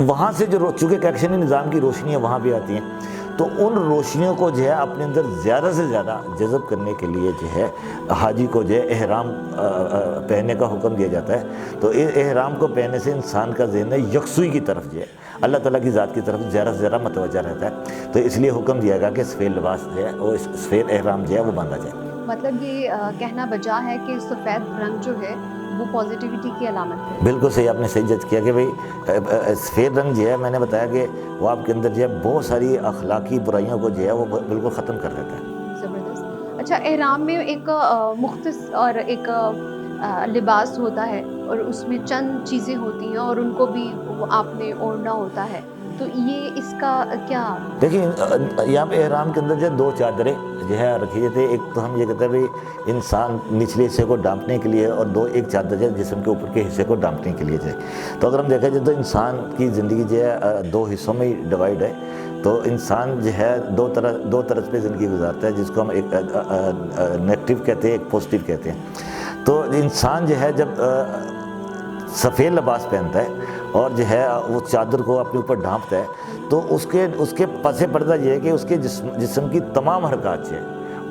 وہاں سے جو چونکہ کیکشنی نظام کی روشنیاں وہاں بھی آتی ہیں، تو ان روشنیوں کو جو ہے اپنے اندر زیادہ سے زیادہ جذب کرنے کے لیے جو ہے حاجی کو جو ہے احرام پہننے کا حکم دیا جاتا ہے۔ تو احرام کو پہننے سے انسان کا ذہن ہے یکسوئی کی طرف جو ہے اللہ تعالیٰ کی ذات کی طرف زیادہ سے زیادہ متوجہ رہتا ہے، تو اس لیے حکم دیا گیا کہ سفید لباس جو ہے وہ سفید احرام جو ہے وہ باندھا جائے۔ مطلب یہ کہنا بجا ہے کہ سفید رنگ جو ہے وہ پازیٹیوٹی کی علامت ہے۔ بالکل صحیح، آپ نے صحیح جج کیا کہ بھئی سفید رنگ جو ہے، میں نے بتایا کہ وہ آپ کے اندر جو ہے بہت ساری اخلاقی برائیوں کو جو ہے وہ بالکل ختم کر دیتا ہے۔ زبردست۔ اچھا، احرام میں ایک مختص اور ایک لباس ہوتا ہے اور اس میں چند چیزیں ہوتی ہیں اور ان کو بھی آپ نے اوڑھنا ہوتا ہے، تو یہ اس کا کیا؟ دیکھیں یہاں پہ احرام کے اندر جو ہے 2 چادریں جو ہے رکھی جاتی ہے۔ ایک تو ہم یہ کہتے ہیں بھئی انسان نچلے حصے کو ڈھانپنے کے لیے، اور ایک چادر جو ہے جسم کے اوپر کے حصے کو ڈھانپنے کے لیے جو ہے۔ تو اگر ہم دیکھا جائے تو انسان کی زندگی جو ہے 2 حصوں میں ڈیوائیڈ ہے۔ تو انسان جو ہے دو طرز پہ زندگی گزارتا ہے، جس کو ہم ایک نیگیٹو کہتے ہیں، ایک پازیٹیو کہتے ہیں۔ تو انسان جو ہے جب سفید لباس پہنتا ہے اور جو ہے وہ چادر کو اپنے اوپر ڈھانپتا ہے، تو اس کے پس پردہ یہ ہے کہ اس کے جسم کی تمام حرکات جو ہے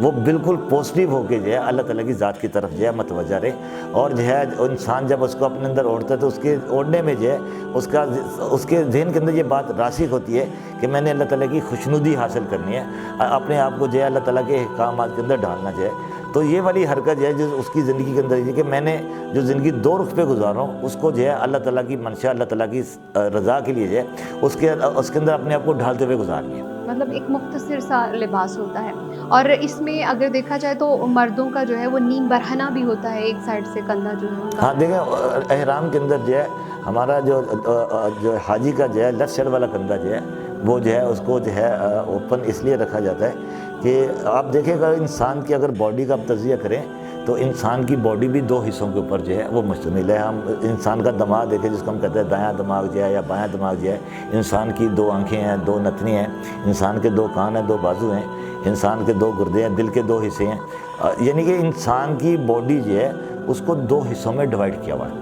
وہ بالکل پازیٹیو ہو کے جو ہے اللہ تعالیٰ کی ذات کی طرف جو ہے متوجہ رہے۔ اور جو ہے انسان جب اس کو اپنے اندر اوڑھتا ہے تو اس کے اوڑھنے میں جو ہے اس کے ذہن کے اندر یہ بات راسخ ہوتی ہے کہ میں نے اللہ تعالیٰ کی خوشنودی حاصل کرنی ہے، اپنے آپ کو جو ہے اللہ تعالیٰ کے احکامات کے اندر ڈھالنا جو ہے۔ تو یہ والی حرکت جو ہے جو اس کی زندگی کے اندر یہ کہ میں نے جو زندگی 2 رخ پہ گزار رہا ہوں، اس کو جو ہے اللہ تعالیٰ کی منشا، اللہ تعالیٰ کی رضا کے لیے جو ہے اس کے اندر اپنے آپ کو ڈھالتے ہوئے گزارنی ہے۔ مطلب ایک مختصر سا لباس ہوتا ہے۔ اور اس میں اگر دیکھا جائے تو مردوں کا جو ہے وہ نیم برہنہ بھی ہوتا ہے، ایک سائڈ سے کندھا جو ہے ان کا۔ ہاں دیکھیں احرام کے اندر جو ہے ہمارا جو حاجی کا جو ہے لیفٹ سائڈ والا کندھا جو ہے وہ جو ہے اس کو جو ہے اوپن اس لیے رکھا جاتا ہے کہ آپ دیکھیں گا انسان کی اگر باڈی کا آپ تجزیہ کریں تو انسان کی باڈی بھی 2 حصوں کے اوپر جو ہے وہ مشتمل ہے۔ ہم انسان کا دماغ دیکھیں جس کو ہم کہتے ہیں دایاں دماغ جو ہے یا بایاں دماغ جو ہے، انسان کی 2 آنکھیں ہیں، 2 نتنی ہیں، انسان کے 2 کان ہیں، 2 بازو ہیں، انسان کے 2 گردے ہیں، دل کے 2 حصے ہیں، یعنی کہ انسان کی باڈی جو ہے اس کو 2 حصوں میں ڈیوائیڈ کیا ہوا ہے۔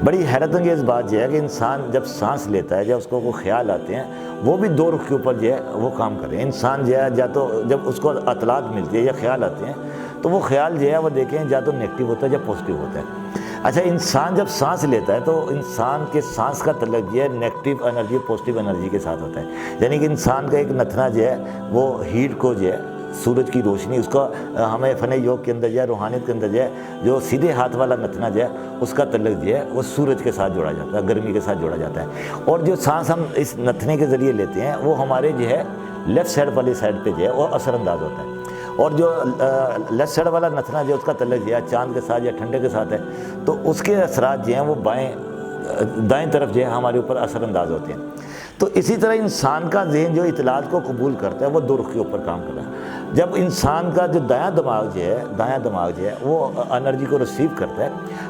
بڑی حیرت انگیز بات یہ ہے کہ انسان جب سانس لیتا ہے، جب اس کو کوئی خیال آتے ہیں، وہ بھی 2 رخ کے اوپر جو ہے وہ کام کریں۔ انسان جو ہے یا تو جب اس کو اطلاعات ملتی ہے یا خیال آتے ہیں تو وہ خیال جو ہے وہ دیکھیں یا تو نیگیٹو ہوتا ہے یا پازیٹیو ہوتا ہے۔ اچھا، انسان جب سانس لیتا ہے تو انسان کے سانس کا تعلق جو ہے نیگیٹو انرجی پازیٹیو انرجی کے ساتھ ہوتا ہے، یعنی کہ انسان کا ایک نتنا جو ہے وہ ہیٹ کو جو ہے سورج کی روشنی، اس کا ہمیں فن یوگ کے اندر جو ہے روحانیت کے اندر جو ہے جو سیدھے ہاتھ والا نتنا جو ہے اس کا تعلق جو ہے وہ سورج کے ساتھ جوڑا جاتا ہے، گرمی کے ساتھ جوڑا جاتا ہے۔ اور جو سانس ہم اس نتنے کے ذریعے لیتے ہیں وہ ہمارے جو ہے لیفٹ سائڈ والی سائڈ پہ جو ہے وہ اثر انداز ہوتا ہے، اور جو لیفٹ سائڈ والا نتنا جو اس کا تعلق جو ہے چاند کے ساتھ یا ٹھنڈے کے ساتھ ہے، تو اس کے اثرات جو ہیں وہ دائیں طرف جو ہے ہمارے اوپر اثر انداز ہوتے ہیں۔ تو اسی طرح انسان کا ذہن جو اطلاعات کو قبول کرتا ہے وہ 2 رخ کے اوپر کام کرتا ہے۔ جب انسان کا جو دایاں دماغ جو ہے وہ انرجی کو ریسیو کرتا ہے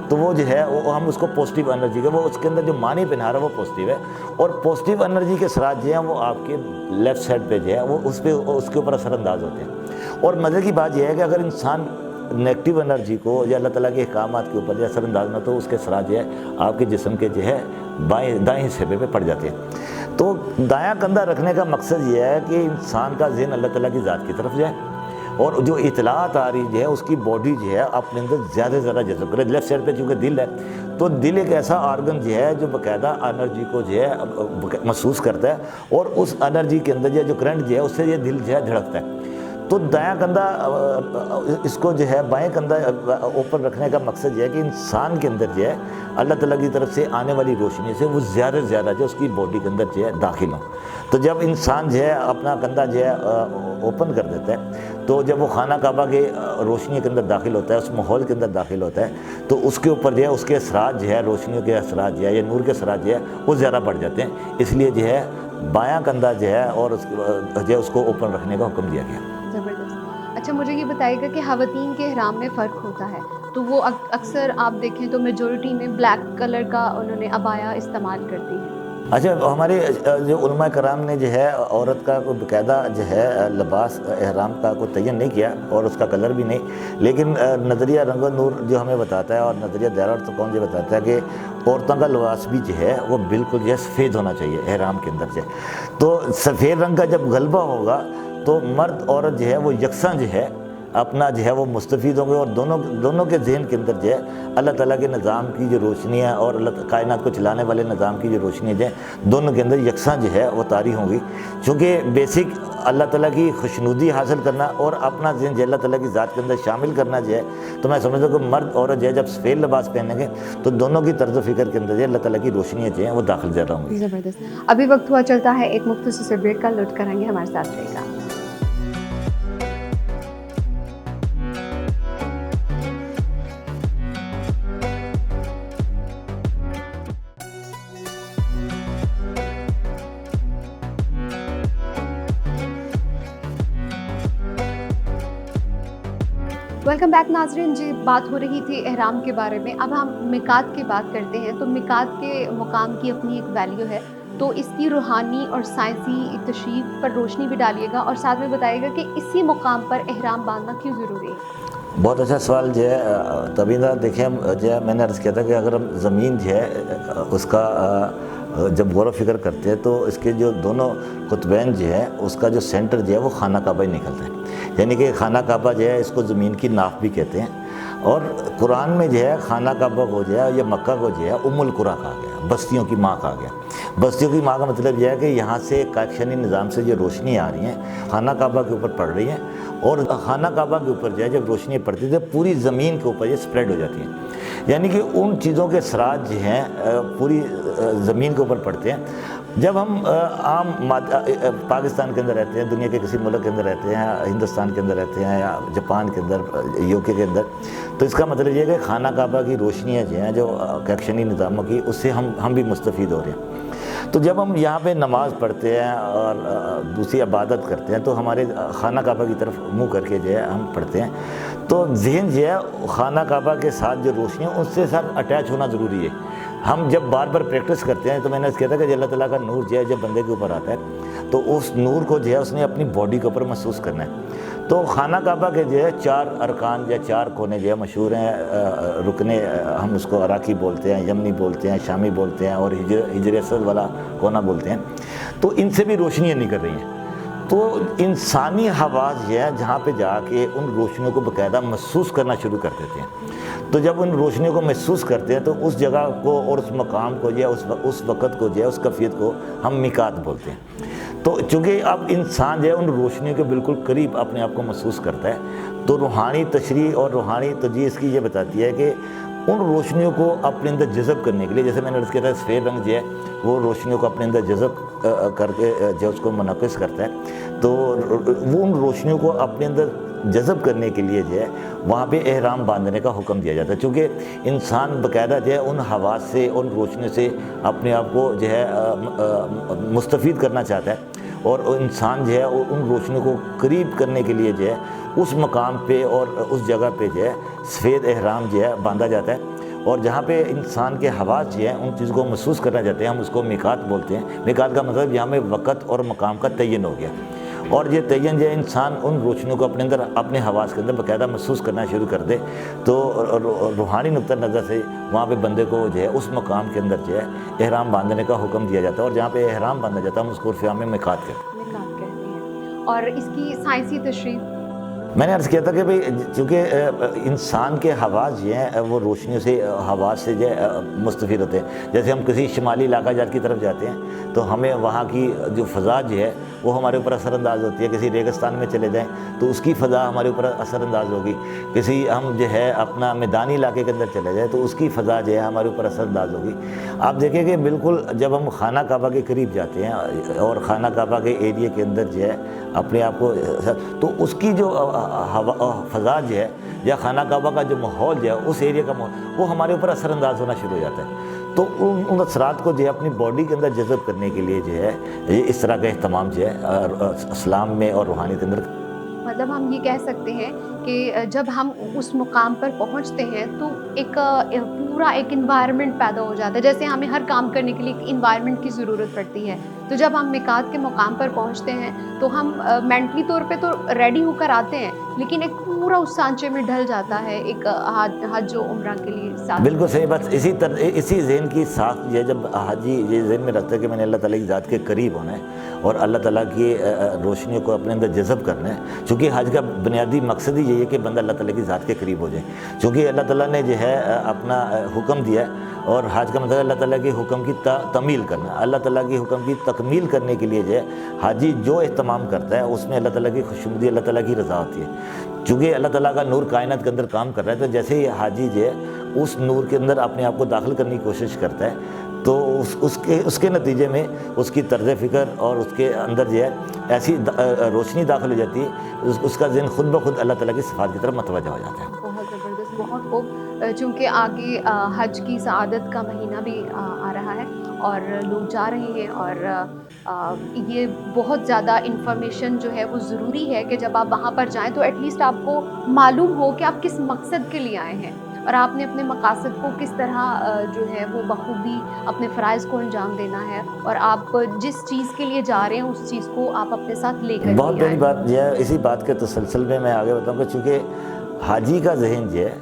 تو وہ جو ہے وہ ہم اس کو پازیٹیو انرجی کا، وہ اس کے اندر جو معنی پہنا رہا ہے وہ پازیٹیو ہے، اور پازیٹیو انرجی کے اثرات جو ہیں وہ آپ کے لیفٹ سائڈ پہ جو ہے وہ اس کے اوپر اثر انداز ہوتے ہیں۔ اور مزے کی بات یہ ہے کہ اگر انسان نیگیٹو انرجی کو یا اللہ تعالیٰ کے احکامات کے اوپر اثر انداز نہ تو اس کے اثرات جو ہے آپ کے جسم کے جو ہے دائیں حصے پہ پڑ جاتے ہیں۔ تو دایاں کندھا رکھنے کا مقصد یہ ہے کہ انسان کا ذہن اللہ تعالیٰ کی ذات کی طرف جائے، اور جو اطلاعات آ رہی جو ہے اس کی باڈی جو ہے اپنے اندر زیادہ سے زیادہ جذب کرے۔ لیفٹ سائڈ پہ چونکہ دل ہے تو دل ایک ایسا آرگن جو ہے جو باقاعدہ انرجی کو جو ہے محسوس کرتا ہے، اور اس انرجی کے اندر جو کرنٹ جو ہے اس سے یہ دل جو ہے دھڑکتا ہے۔ تو دایاں کندھا اس کو جو ہے بائیں کندھا اوپر رکھنے کا مقصد یہ ہے کہ انسان کے اندر جو ہے اللہ تعالیٰ کی طرف سے آنے والی روشنی سے وہ زیادہ سے زیادہ جو اس کی باڈی کے اندر جو ہے داخل ہوں۔ تو جب انسان جو ہے اپنا کندھا جو ہے اوپن کر دیتا ہے تو جب وہ خانہ کعبہ کے روشنی کے اندر داخل ہوتا ہے، اس ماحول کے اندر داخل ہوتا ہے، تو اس کے اوپر جو ہے اس کے اثرات جو ہے روشنیوں کے اثرات جو ہے یا نور کے اثرات جو ہے وہ زیادہ بڑھ جاتے ہیں۔ اس لیے جو ہے بایاں کندھا جو ہے اور اس کو اوپن رکھنے کا حکم دیا گیا۔ زبردست۔ اچھا، مجھے یہ بتائیے گا کہ خواتین کے احرام میں فرق ہوتا ہے، تو وہ اکثر آپ دیکھیں تو میجورٹی میں بلیک کلر کا انہوں نے عبایا استعمال کرتی ہیں، اچھا، ہمارے جو علماء کرام نے جو ہے عورت کا کوئی باقاعدہ جو ہے لباس احرام کا کوئی تعین نہیں کیا اور اس کا کلر بھی نہیں، لیکن نظریہ رنگ و نور جو ہمیں بتاتا ہے اور نظریہ دائرہ الارتقام یہ بتاتا ہے کہ عورتوں کا لباس بھی جو ہے وہ بالکل جو ہے سفید ہونا چاہیے احرام کے اندر جو ہے۔ تو سفید رنگ کا جب غلبہ ہوگا تو مرد عورت جو ہے وہ یکساں جو ہے اپنا جو ہے وہ مستفید ہوں گے، اور دونوں کے ذہن کے اندر جو ہے اللہ تعالیٰ کے نظام کی جو روشنیاں اور اللہ کائنات کو چلانے والے نظام کی جو روشنیاں جو ہیں دونوں کے اندر یکساں جو ہے وہ طاری ہوں گی، چونکہ بیسک اللہ تعالیٰ کی خوشنودی حاصل کرنا اور اپنا ذہن جو اللہ تعالیٰ کی ذات کے اندر شامل کرنا جو ہے، تو میں سمجھتا ہوں کہ مرد عورت جو ہے جب سفید لباس پہنیں گے تو دونوں کی طرز و فکر کے اندر جو ہے اللہ تعالیٰ کی روشنیاں جو ہیں وہ داخل زیادہ ہوں گی۔ زبردست۔ ابھی وقت ہوا چلتا ہے ایک مختصر سے بریک کا، لطف کریں گے، ہمارے ساتھ رہے گا۔ ویلکم بیک ناظرین، جی بات ہو رہی تھی احرام کے بارے میں، اب ہم میقات کی بات کرتے ہیں۔ تو میقات کے مقام کی اپنی ایک ویلیو ہے، تو اس کی روحانی اور سائنسی تشریح پر روشنی بھی ڈالیے گا اور ساتھ میں بتائیے گا کہ اسی مقام پر احرام باندھنا کیوں ضروری ہے۔ بہت اچھا سوال جو ہے تبینہ، دیکھیں ہم جو ہے میں نے عرض کیا تھا کہ اگر ہم زمین جو ہے اس کا جب غور و فکر کرتے ہیں تو اس کے جو دونوں قطبین جو ہے اس کا جو سینٹر جو ہے وہ خانہ کعبہ ہی نکلتا ہے، یعنی کہ خانہ کعبہ جو ہے اس کو زمین کی ناف بھی کہتے ہیں، اور قرآن میں جو ہے خانہ کعبہ کو جو ہے یا مکہ کو جو ہے ام القریٰ کہا گیا، بستیوں کی ماں کہا گیا۔ بستیوں کی ماں کا مطلب یہ ہے کہ یہاں سے کاشانی نظام سے جو روشنی آ رہی ہیں خانہ کعبہ کے اوپر پڑ رہی ہیں، اور خانہ کعبہ کے اوپر جو ہے جب روشنی پڑتی ہے پوری زمین کے اوپر یہ سپریڈ ہو جاتی ہیں، یعنی کہ ان چیزوں کے اثرات جو ہیں پوری زمین کے اوپر پڑتے ہیں۔ جب ہم عام پاکستان کے اندر رہتے ہیں، دنیا کے کسی ملک کے اندر رہتے ہیں، ہندوستان کے اندر رہتے ہیں یا جاپان کے اندر، یو کے اندر، تو اس کا مطلب یہ ہے کہ خانہ کعبہ کی روشنیاں جو ہیں جو کہکشانی نظاموں کی، اس سے ہم بھی مستفید ہو رہے ہیں۔ تو جب ہم یہاں پہ نماز پڑھتے ہیں اور دوسری عبادت کرتے ہیں تو ہمارے خانہ کعبہ کی طرف منہ کر کے جو ہے ہم پڑھتے ہیں، تو ذہن جو ہے خانہ کعبہ کے ساتھ جو روشنی ہے اس سے ساتھ اٹیچ ہونا ضروری ہے۔ ہم جب بار بار پریکٹس کرتے ہیں تو میں نے کہا تھا کہ اللہ تعالیٰ کا نور جو ہے جب بندے کے اوپر آتا ہے تو اس نور کو جو ہے اس نے اپنی باڈی کے اوپر محسوس کرنا ہے۔ تو خانہ کعبہ کے جو ہے 4 ارکان یا 4 کونے جو ہے مشہور ہیں، رکنے ہم اس کو عراقی بولتے ہیں، یمنی بولتے ہیں، شامی بولتے ہیں، اور حجر اسود والا کونا بولتے ہیں، تو ان سے بھی روشنیاں نکل رہی ہیں۔ تو انسانی حواس جو ہے جہاں پہ جا کے ان روشنیوں کو باقاعدہ محسوس کرنا شروع کر دیتے ہیں، تو جب ان روشنیوں کو محسوس کرتے ہیں تو اس جگہ کو اور اس مقام کو جو ہے اس وقت کو جو ہے اس کیفیت کو ہم میقات بولتے ہیں۔ تو چونکہ اب انسان جو ہے ان روشنیوں کے بالکل قریب اپنے آپ کو محسوس کرتا ہے، تو روحانی تشریح اور روحانی تجزیہ اس کی یہ بتاتی ہے کہ ان روشنیوں کو اپنے اندر جذب کرنے کے لیے، جیسے میں نے عرض کیا تھا سفید رنگ جو ہے وہ روشنیوں کو اپنے اندر جذب کر کے جو اس کو منعکس کرتا ہے، تو وہ ان روشنیوں کو اپنے اندر جذب کرنے کے لیے جو ہے وہاں پہ احرام باندھنے کا حکم دیا جاتا ہے، چونکہ انسان باقاعدہ جو ہے ان حواس سے، ان روشنیوں سے اپنے آپ کو جو ہے مستفید کرنا چاہتا ہے، اور انسان جو ہے ان روشنیوں کو قریب کرنے کے لیے جو ہے اس مقام پہ اور اس جگہ پہ جو ہے سفید احرام جو ہے باندھا جاتا ہے، اور جہاں پہ انسان کے حواس جو ہیں ان چیزوں کو محسوس کرنا چاہتے ہیں ہم اس کو میقات بولتے ہیں۔ میقات کا مطلب یہاں میں وقت اور مقام کا تعین ہو گیا، اور یہ تعین جو ہے انسان ان روشنیوں کو اپنے اندر اپنے حواس کے اندر باقاعدہ محسوس کرنا شروع کر دے تو روحانی نقطہ نظر سے وہاں پہ بندے کو جو ہے اس مقام کے اندر جو ہے احرام باندھنے کا حکم دیا جاتا ہے، اور جہاں پہ احرام باندھا جاتا ہے ہم اس کو عرف عام میں میقات کہتے ہیں۔ میقات کہتے ہیں۔ اور اس کی سائنسی تشریح؟ میں نے عرض کیا تھا کہ بھئی چونکہ انسان کے حواس جو ہیں وہ روشنیوں سے، حواس سے جو ہے مستفید ہوتے ہیں۔ جیسے ہم کسی شمالی علاقہ جات کی طرف جاتے ہیں تو ہمیں وہاں کی جو فضا جو ہے وہ ہمارے اوپر اثر انداز ہوتی ہے، کسی ریگستان میں چلے جائیں تو اس کی فضا ہمارے اوپر اثر انداز ہوگی، کسی ہم جو ہے اپنا میدانی علاقے کے اندر چلے جائیں تو اس کی فضا جو ہے ہمارے اوپر اثر انداز ہوگی۔ آپ دیکھیں کہ بالکل جب ہم خانہ کعبہ کے قریب جاتے ہیں اور خانہ کعبہ کے ایریے کے اندر جو ہے اپنے آپ کو، تو اس کی جو فضا جو ہے یا خانہ کعبہ کا جو ماحول جو ہے اس ایریا کا ماحول وہ ہمارے اوپر اثر انداز ہونا شروع ہو جاتا ہے، تو ان اثرات کو جو ہے اپنی باڈی کے اندر جذب کرنے کے لیے جو ہے یہ اس طرح کا اہتمام جو ہے اسلام میں اور روحانیت کے اندر مطلب ہم یہ کہہ سکتے ہیں کہ جب ہم اس مقام پر پہنچتے ہیں تو ایک پورا ایک انوائرمنٹ پیدا ہو جاتا ہے. جیسے ہمیں ہر کام کرنے کے لیے ایک انوائرمنٹ کی ضرورت پڑتی ہے, تو جب ہم میقات کے مقام پر پہنچتے ہیں تو ہم مینٹلی طور پہ تو ریڈی ہو کر آتے ہیں, لیکن ایک پورا اس سانچے میں ڈھل جاتا ہے ایک حج و عمرہ کے لیے ساتھ. بالکل صحیح بات. اسی ذہن کی ساخت یہ جب حاجی یہ ذہن میں رکھتا ہے کہ میں نے اللہ تعالیٰ کی ذات کے قریب ہونا ہے اور اللہ تعالیٰ کی روشنیوں کو اپنے اندر جذب کرنا ہے, چونکہ حج کا بنیادی مقصد ہی یہی ہے کہ بندہ اللہ تعالیٰ کی ذات کے قریب ہو جائے, چونکہ اللہ تعالیٰ نے جو ہے اپنا حکم دیا ہے, اور حج کا مطلب اللہ تعالیٰ کے حکم کی تکمیل کرنا. اللہ تعالیٰ کی حکم کی تکمیل کرنے کے لیے جو ہے حاجی جو اہتمام کرتا ہے اس میں اللہ تعالیٰ کی خوشنودی, اللہ تعالیٰ کی رضا ہوتی ہے. چونکہ اللہ تعالیٰ کا نور کائنات کے اندر کام کر رہا ہے, تو جیسے ہی حاجی جو ہے اس نور کے اندر اپنے آپ کو داخل کرنے کی کوشش کرتا ہے تو اس کے نتیجے میں اس کی طرز فکر اور اس کے اندر جو ہے ایسی روشنی داخل ہو جاتی ہے, اس کا ذہن خود بخود اللہ تعالیٰ کی صفات کی طرف متوجہ ہو جاتا ہے. بہت زبردست, بہت خوب. چونکہ آگے حج کی سعادت کا مہینہ بھی آ رہا ہے اور لوگ جا رہے ہیں, اور یہ بہت زیادہ انفارمیشن جو ہے وہ ضروری ہے کہ جب آپ وہاں پر جائیں تو ایٹ لیسٹ آپ کو معلوم ہو کہ آپ کس مقصد کے لیے آئے ہیں اور آپ نے اپنے مقاصد کو کس طرح جو ہے وہ بخوبی اپنے فرائض کو انجام دینا ہے, اور آپ جس چیز کے لیے جا رہے ہیں اس چیز کو آپ اپنے ساتھ لے کر. بہت بڑی بات یہ ہے, اسی بات کے تسلسل میں آگے بتاؤں کہ چونکہ حاجی کا ذہن جو ہے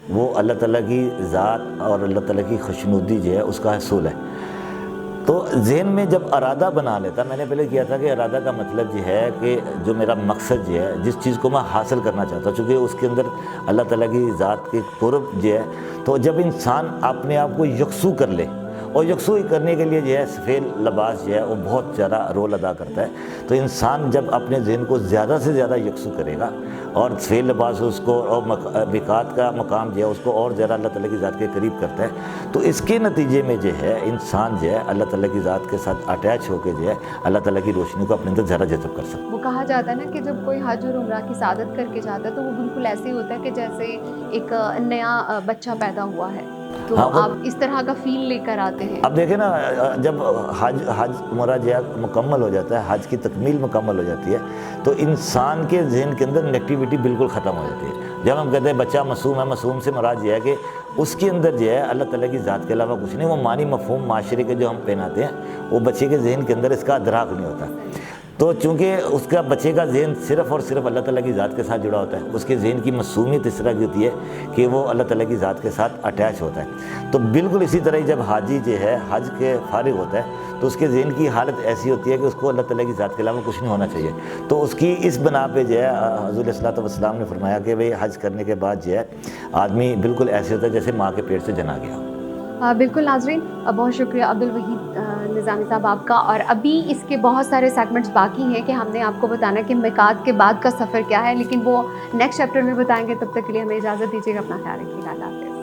وہ اللہ تعالیٰ کی ذات اور اللہ تعالیٰ کی خوشنودی جو ہے اس کا حصول ہے, تو ذہن میں جب ارادہ بنا لیتا, میں نے پہلے کیا تھا کہ ارادہ کا مطلب یہ ہے کہ جو میرا مقصد جو ہے جس چیز کو میں حاصل کرنا چاہتا ہوں, چونکہ اس کے اندر اللہ تعالیٰ کی ذات کے قرب جو ہے, تو جب انسان اپنے آپ کو یکسو کر لے, اور یکسوئی کرنے کے لیے جو ہے سفید لباس جو ہے وہ بہت زیادہ رول ادا کرتا ہے. تو انسان جب اپنے ذہن کو زیادہ سے زیادہ یکسو کرے گا اور سفید لباس اس کو اور میقات کا مقام جو ہے اس کو اور زیادہ اللہ تعالیٰ کی ذات کے قریب کرتا ہے, تو اس کے نتیجے میں جو ہے انسان جو ہے اللہ تعالیٰ کی ذات کے ساتھ اٹیچ ہو کے جو ہے اللہ تعالیٰ کی روشنی کو اپنے اندر زیادہ جذب کر سکتا ہے. وہ کہا جاتا ہے نا کہ جب کوئی حج اور عمرہ کی سعادت کر کے جاتا ہے تو وہ بالکل ایسے ہی ہوتا ہے کہ جیسے ایک نیا بچہ پیدا ہوا ہے, تو آپ اس طرح کا فیل لے کر آتے ہیں. اب دیکھیں نا, جب حج عمرہ جو ہے مکمل ہو جاتا ہے, حج کی تکمیل مکمل ہو جاتی ہے, تو انسان کے ذہن کے اندر نیگیٹیوٹی بالکل ختم ہو جاتی ہے. جب ہم کہتے ہیں بچہ معصوم ہے, معصوم سے مراد یہ ہے کہ اس کے اندر جو ہے اللہ تعالیٰ کی ذات کے علاوہ کچھ نہیں. وہ معنی مفہوم معاشرے کے جو ہم پہناتے ہیں وہ بچے کے ذہن کے اندر اس کا ادراک نہیں ہوتا. تو چونکہ اس کا بچے کا ذہن صرف اور صرف اللہ تعالیٰ کی ذات کے ساتھ جڑا ہوتا ہے, اس کے ذہن کی معصومیت اس طرح کی ہوتی ہے کہ وہ اللہ تعالیٰ کی ذات کے ساتھ اٹیچ ہوتا ہے. تو بالکل اسی طرح جب حاجی جو ہے حج کے فارغ ہوتا ہے تو اس کے ذہن کی حالت ایسی ہوتی ہے کہ اس کو اللہ تعالیٰ کی ذات کے علاوہ کچھ نہیں ہونا چاہیے. تو اس کی اس بنا پہ جو ہے حضور علیہ الصلوۃ والسلام نے فرمایا کہ بھئی حج کرنے کے بعد جو ہے آدمی بالکل ایسے ہوتا ہے جیسے ماں کے پیٹ سے جنا گیا. بالکل ناظرین, بہت شکریہ عبدالوحید نظامی صاحب آپ کا. اور ابھی اس کے بہت سارے سیگمنٹس باقی ہیں کہ ہم نے آپ کو بتانا کہ میقات کے بعد کا سفر کیا ہے, لیکن وہ نیکسٹ چیپٹر میں بتائیں گے. تب تک کے لیے ہمیں اجازت دیجیے گا, اپنا خیال رکھیے گا. اللہ حافظ.